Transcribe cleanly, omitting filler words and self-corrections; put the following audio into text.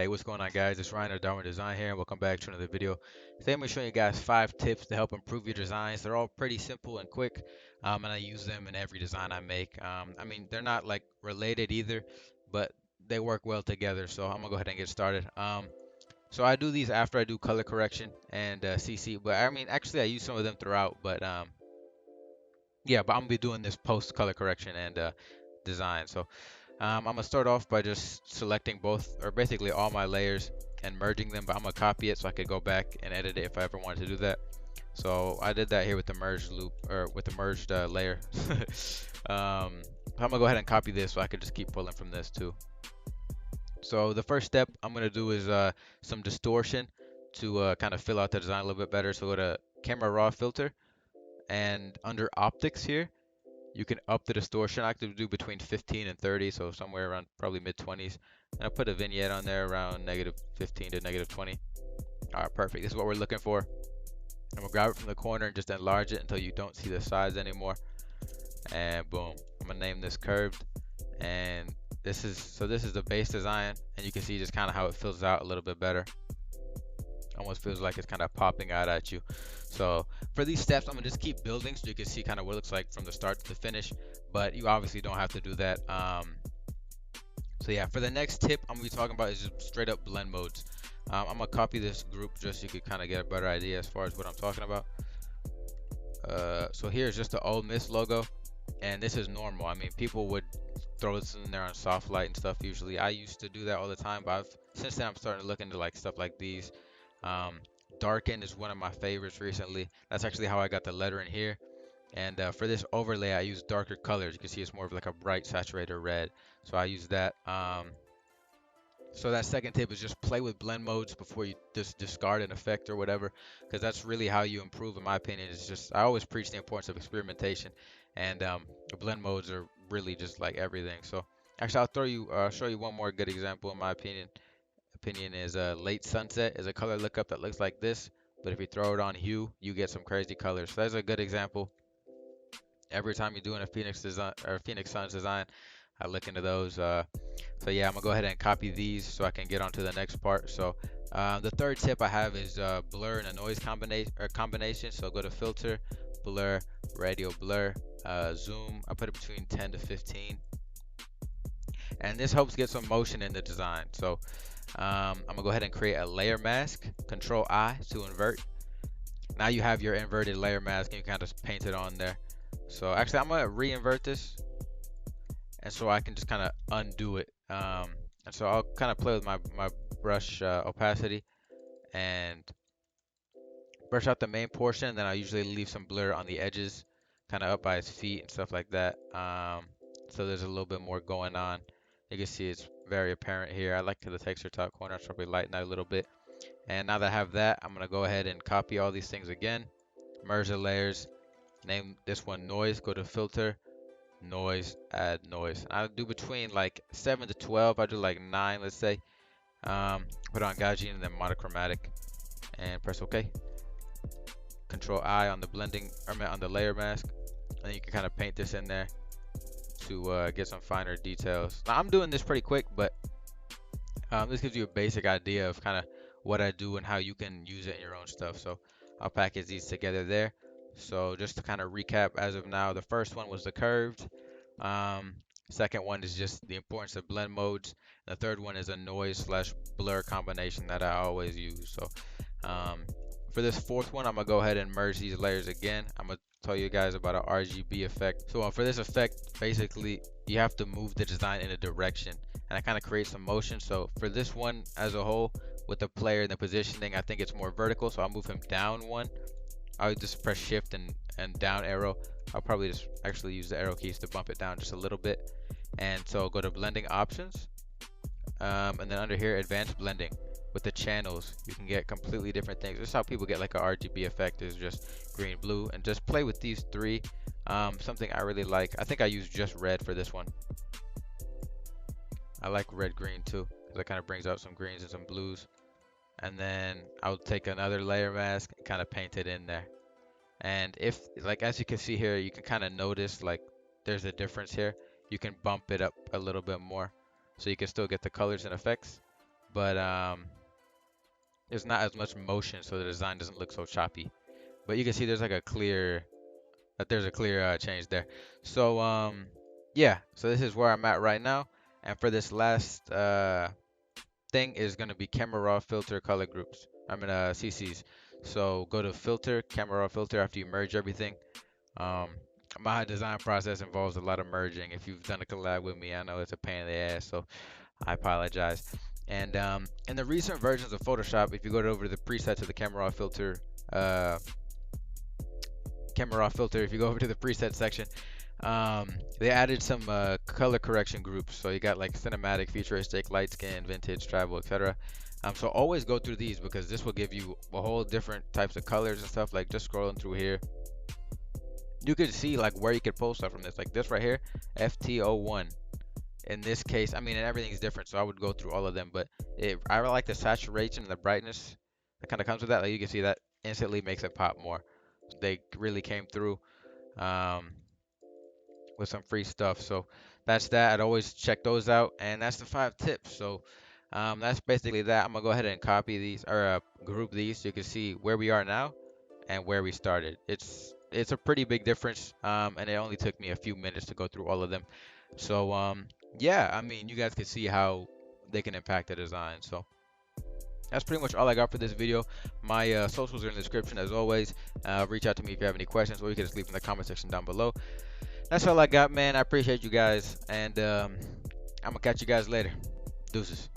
Hey, what's going on, guys? It's Ryan of Darwent Design here, and welcome back to another video. Today, I'm going to show you guys 5 tips to help improve your designs. They're all pretty simple and quick, and I use them in every design I make. I mean, they're not like related either, but they work well together. So I'm gonna go ahead and get started. So I do these after I do color correction and CC, but I mean, actually, I use some of them throughout. But yeah, but I'm gonna be doing this post color correction and design. So I'm gonna start off by just selecting both, or basically all my layers and merging them, but I'm gonna copy it so I could go back and edit it if I ever wanted to do that. So I did that here with the merged loop, or with the merged layer. I'm gonna go ahead and copy this so I could just keep pulling from this too. So the first step I'm gonna do is some distortion to kind of fill out the design a little bit better. So go to camera raw filter, and under optics here, you can up the distortion. I like to do between 15 and 30, so somewhere around probably mid 20s. And I put a vignette on there around -15 to -20. All right, perfect. This is what we're looking for. I'm gonna grab it from the corner and just enlarge it until you don't see the sides anymore. And boom, I'm gonna name this curved. And this is the base design, and you can see just kind of how it fills out a little bit better. Almost feels like it's kind of popping out at you. So for these steps, I'm gonna just keep building so you can see kind of what it looks like from the start to the finish, but you obviously don't have to do that. So yeah, for the next tip I'm gonna be talking about is just straight up blend modes. I'm gonna copy this group just so you can kind of get a better idea as far as what I'm talking about. So here's just the Ole Miss logo, and this is normal. I mean, people would throw this in there on soft light and stuff usually. I used to do that all the time, but since then I'm starting to look into like stuff like these. Darken is one of my favorites recently. That's actually how I got the letter in here. And for this overlay, I use darker colors. You can see it's more of like a bright saturated red. So I use that. So that second tip is just play with blend modes before you just discard an effect or whatever, because that's really how you improve, in my opinion. It's just, I always preach the importance of experimentation, and the blend modes are really just like everything. So actually, show you one more good example in my opinion. Opinion is late sunset is a color lookup that looks like this, but if you throw it on hue, you get some crazy colors. So that's a good example. Every time you're doing a Phoenix design or Phoenix Suns design, I look into those. So yeah, I'm gonna go ahead and copy these so I can get on to the next part. So the third tip I have is blur and a noise combination. So go to filter, blur, radio blur, zoom. I put it between 10 to 15, and this helps get some motion in the design. So I'm gonna go ahead and create a layer mask. Control I to invert. Now you have your inverted layer mask, and you kind of just paint it on there. So actually, I'm gonna re-invert this, and so I can just kind of undo it. And so I'll kind of play with my brush opacity and brush out the main portion. Then I usually leave some blur on the edges, kind of up by his feet and stuff like that. So there's a little bit more going on. You can see it's very apparent here. I like the texture top corner. I'll probably lighten that a little bit. And now that I have that, I'm gonna go ahead and copy all these things again, merge the layers, name this one noise, go to filter, noise, add noise. I do between like 7 to 12. I do like 9, let's say. Put on Gaussian and then monochromatic, and press OK. Control I on the blending, on the layer mask, and you can kind of paint this in there to get some finer details. Now I'm doing this pretty quick, but this gives you a basic idea of kind of what I do and how you can use it in your own stuff. So I'll package these together there. So just to kind of recap as of now, the first one was the curved. Second one is just the importance of blend modes. The third one is a noise slash blur combination that I always use. So for this fourth one, I'm gonna go ahead and merge these layers again. I'm gonna tell you guys about an RGB effect. So for this effect, basically you have to move the design in a direction, and I kind of create some motion. So for this one as a whole, with the player and the positioning, I think it's more vertical, so I'll move him down one. I'll just press shift and down arrow. I'll probably just actually use the arrow keys to bump it down just a little bit. And so go to blending options, and then under here advanced blending. With the channels, you can get completely different things. This is how people get like a RGB effect, is just green, blue, and just play with these three. Something I really like, I think I use just red for this one. I like red green too, because it kind of brings out some greens and some blues. And then I'll take another layer mask and kind of paint it in there. And if, like, as you can see here, you can kind of notice like there's a difference here. You can bump it up a little bit more so you can still get the colors and effects. but there's not as much motion, so the design doesn't look so choppy. But you can see there's like a clear there's a clear change there. So yeah, so this is where I'm at right now, and for this last thing is gonna be camera raw filter color groups. I mean CCs. So go to filter, camera raw filter after you merge everything. Um, my design process involves a lot of merging. If you've done a collab with me, I know it's a pain in the ass, so I apologize. And in the recent versions of Photoshop, if you go over to the presets of the uh, camera raw filter, if you go over to the preset section, they added some color correction groups. So you got like cinematic, futuristic, light skin, vintage, tribal, etc. So always go through these because this will give you a whole different types of colors and stuff. Like just scrolling through here, you could see like where you could pull stuff from this. Like this right here, FT01. In this case, I mean, and everything's different, so I would go through all of them. But I really like the saturation and the brightness that kind of comes with that. Like you can see that instantly makes it pop more. They really came through. Um, with some free stuff. So that's that. I'd always check those out, and that's the 5 tips. So that's basically that. I'm gonna go ahead and copy these or group these so you can see where we are now and where we started. It's a pretty big difference, and it only took me a few minutes to go through all of them. So yeah, I mean, you guys can see how they can impact the design. So that's pretty much all I got for this video. My socials are in the description as always. Reach out to me if you have any questions, or you can just leave them in the comment section down below. That's all I got, man. I appreciate you guys, and I'm gonna catch you guys later. Deuces.